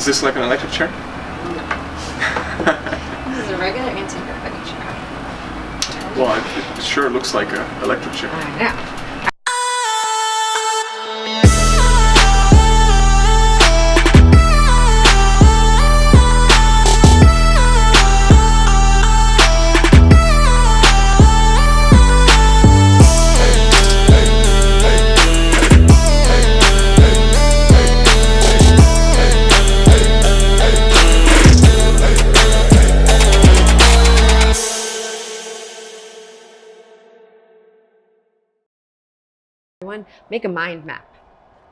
this like an electric chair? This is a regular anti-gravity chair. Well, it sure looks like an electric chair. I know. Make a mind map.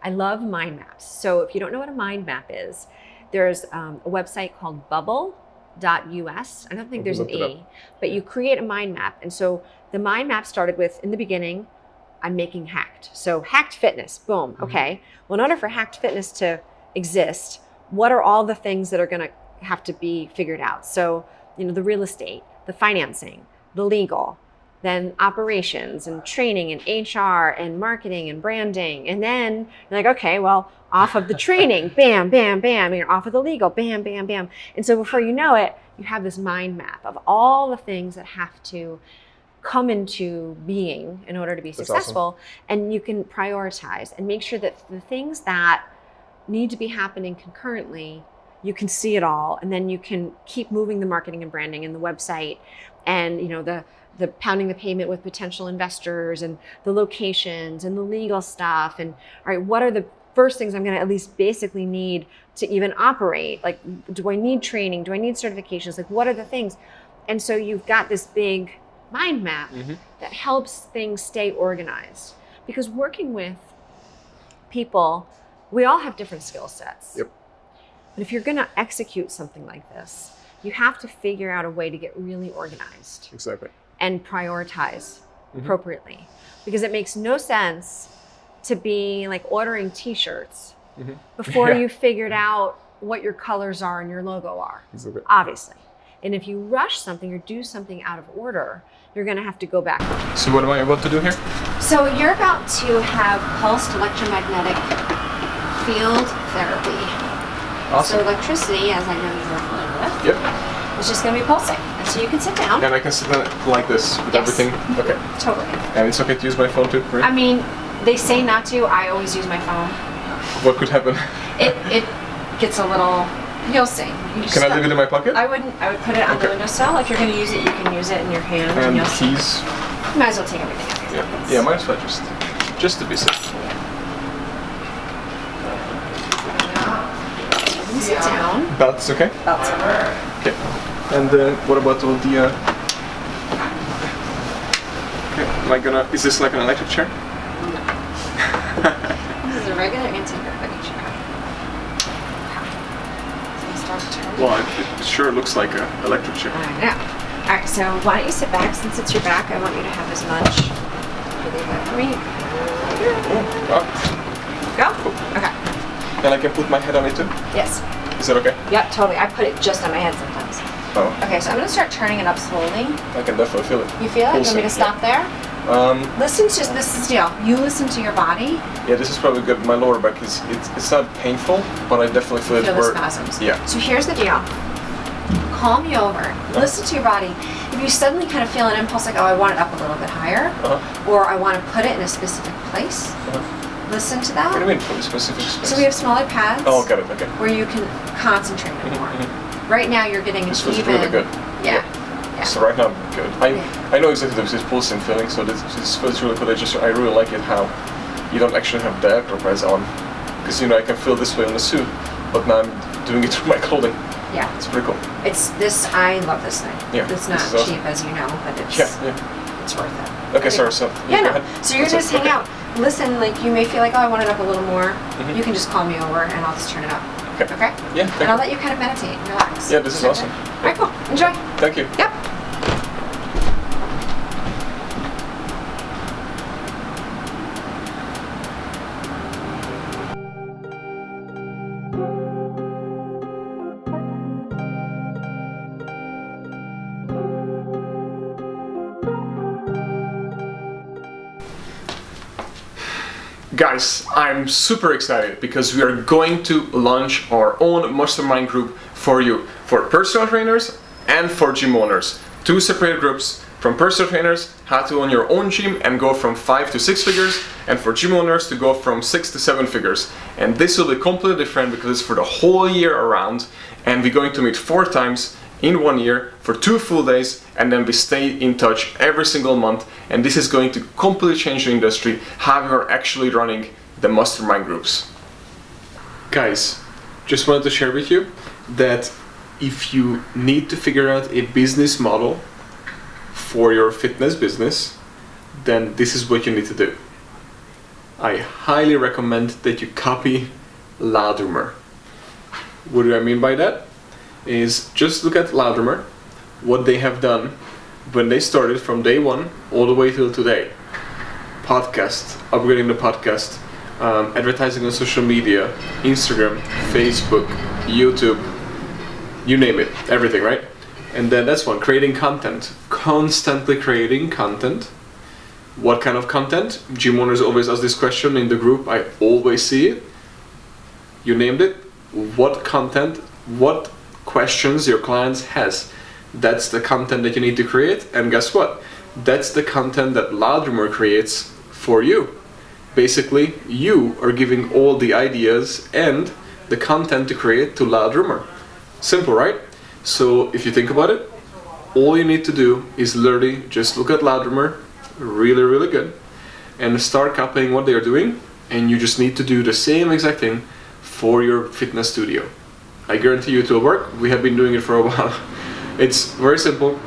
I love mind maps. So if you don't know what a mind map is, there's a website called bubble.us. I don't think there's an E, but you create a mind map. And so the mind map started with, in the beginning, I'm making hacked. So hacked fitness, boom, okay. Well, in order for hacked fitness to exist, what are all the things that are gonna have to be figured out? So, the real estate, the financing, the legal, then operations and training and HR and marketing and branding. And then you're like, okay, well, off of the training, bam, bam, bam, and you're off of the legal, bam, bam, bam. And so before you know it, you have this mind map of all the things that have to come into being in order to be successful. Awesome. And you can prioritize and make sure that the things that need to be happening concurrently, you can see it all. And then you can keep moving the marketing and branding and the website and the pounding the pavement with potential investors and the locations and the legal stuff. And all right, what are the first things I'm gonna at least basically need to even operate? Like, do I need training? Do I need certifications? Like, what are the things? And so you've got this big mind map that helps things stay organized. Because working with people, we all have different skill sets. Yep. But if you're gonna execute something like this, you have to figure out a way to get really organized. Exactly. And prioritize appropriately. Because it makes no sense to be like ordering t-shirts before you figured out what your colors are and your logo are, obviously. And if you rush something or do something out of order, you're gonna have to go back. So what am I about to do here? So you're about to have pulsed electromagnetic field therapy. Awesome. So electricity, as I know you're familiar with, Yep. it's just gonna be pulsing. And so you can sit down. And I can sit down like this with everything? Okay. Totally. And it's okay to use my phone too, right? I mean, they say not to. I always use my phone. What could happen? It gets a little, you'll see. Can I leave it in my pocket? I would put it on the windowsill. If you're going to use it, you can use it in your hand. And you'll keys? See. You might as well take everything out of your pockets. Yeah, might as well just to be safe. Sit down. Belt's okay? Belt's okay. And what about all the... Okay, is this like an electric chair? This is a regular anti-gravity chair. So you start turning. Well, it sure looks like an electric chair. I know. All right, so why don't you sit back? Since it's your back, I want you to have as much. You leave that for me. Go? Cool. Okay. And I can put my head on it too? Yes. Is that okay? Yep, totally. I put it just on my head sometimes. Oh. Okay, so I'm going to start turning it up slowly. I can definitely feel it. You feel it? You want me to stop there? Listen to, this is the deal. You listen to your body. Yeah, this is probably good. My lower back is, it's not painful, but I definitely feel it. Feel the spasms. Yeah. So here's the deal. Calm you over. Listen to your body. If you suddenly kind of feel an impulse like, oh, I want it up a little bit higher, or I want to put it in a specific place, listen to that. What do you mean, for a specific space? So we have smaller pads. Oh, got it, okay. Where you can concentrate more. Right now you're getting this an even... This feels really good. Yeah. So right now I'm good. I know exactly this pulsing feeling, so this feels really good. I really like it how you don't actually have the air compress on. Because I can feel this way on the suit, but now I'm doing it through my clothing. Yeah. It's pretty cool. I love this thing. Yeah. It's not awesome. cheap, as you know, but it's it's worth it. Okay, sorry, so yeah, no. So you're just hang out. Listen, like you may feel like, oh, I want it up a little more. You can just call me over and I'll just turn it up. Okay. Okay? Yeah. And I'll let you kind of meditate and relax. Yeah, this is awesome. All right, cool. Enjoy. Thank you. Yep. Guys, I'm super excited because we are going to launch our own mastermind group for you, for personal trainers and for gym owners. Two separate groups. From personal trainers, how to own your own gym and go from 5 to 6 figures, and for gym owners to go from 6 to 7 figures. And this will be completely different because it's for the whole year around, and we're going to meet 4 times in 1 year for 2 full days, and then we stay in touch every single month. And this is going to completely change the industry, how we are actually running the mastermind groups. Guys, just wanted to share with you that if you need to figure out a business model for your fitness business, then this is what you need to do. I highly recommend that you copy Loudroomer. What do I mean by that? Is just look at Loudroomer, what they have done when they started from day one all the way till today. Podcast, upgrading the podcast, advertising on social media, Instagram, Facebook, YouTube, you name it, everything, right? And then that's one, creating content, constantly creating content. What kind of content? Gym owners always ask this question in the group, I always see it. You named it. What content, what questions your clients has. That's the content that you need to create, and guess what? That's the content that Loudroomer creates for you. Basically, you are giving all the ideas and the content to create to Loudroomer. Simple, right? So if you think about it, all you need to do is literally just look at Loudroomer, really good, and start copying what they're doing, and you just need to do the same exact thing for your fitness studio. I guarantee you it will work. We have been doing it for a while. It's very simple.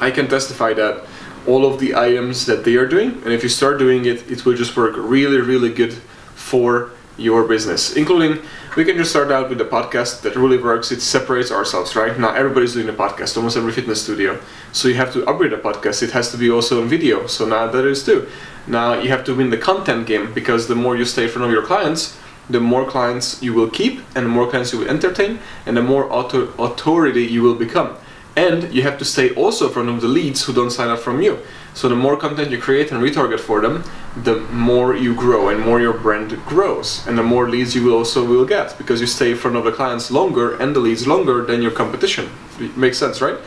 I can testify that all of the items that they are doing, and if you start doing it, it will just work really good for your business. Including, we can just start out with the podcast that really works. It separates ourselves, right? Now everybody's doing a podcast, almost every fitness studio. So you have to upgrade the podcast. It has to be also on video. So now that is too. Now you have to win the content game, because the more you stay in front of your clients, the more clients you will keep, and the more clients you will entertain, and the more authority you will become. And you have to stay also in front of the leads who don't sign up from you. So the more content you create and retarget for them, the more you grow and more your brand grows, and the more leads you will get, because you stay in front of the clients longer and the leads longer than your competition. It makes sense, right?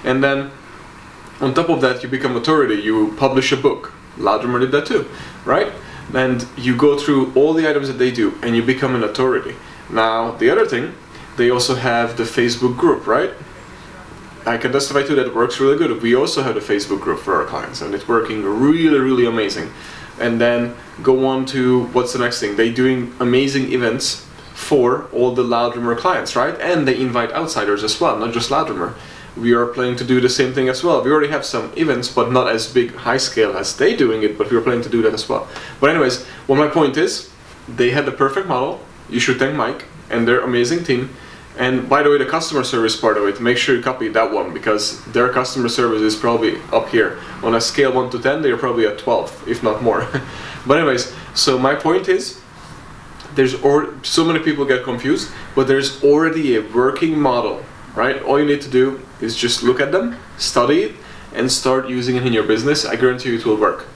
And then on top of that, you become authority. You publish a book. Loudroomer did that too, right? And you go through all the items that they do, and you become an authority. Now the other thing, they also have the Facebook group, right? I can testify to that it works really good. We also have the Facebook group for our clients, and it's working really amazing. And then go on to what's the next thing. They're doing amazing events for all the Loudroomer clients, right? And they invite outsiders as well, not just Loudroomer. We are planning to do the same thing as well. We already have some events, but not as big, high scale as they doing it, but we're planning to do that as well. But anyways, what my point is, they had the perfect model. You should thank Mike and their amazing team. And by the way, the customer service part of it, make sure you copy that one, because their customer service is probably up here. On a scale 1 to 10, they're probably at 12, if not more. But anyways, so my point is, so many people get confused, but there's already a working model, right? All you need to do is just look at them, study it, and start using it in your business. I guarantee you it will work.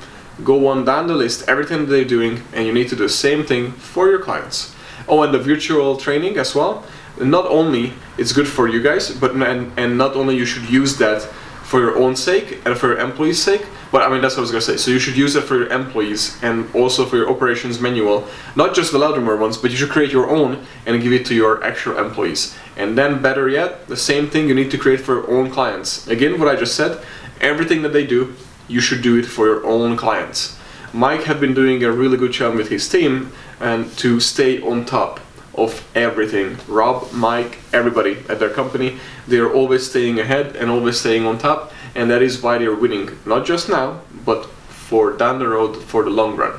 Go on down the list, everything that they're doing, and you need to do the same thing for your clients. Oh, and the virtual training as well. Not only it's good for you guys, but and not only you should use that for your own sake and for your employees' sake, but I mean, that's what I was gonna say. So you should use it for your employees and also for your operations manual, not just the Loudroomer ones, but you should create your own and give it to your actual employees. And then better yet, the same thing you need to create for your own clients. Again, what I just said, everything that they do, you should do it for your own clients. Mike had been doing a really good job with his team and to stay on top of everything. Rob, Mike, everybody at their company, they're always staying ahead and always staying on top, and that is why they're winning, not just now, but for down the road, for the long run.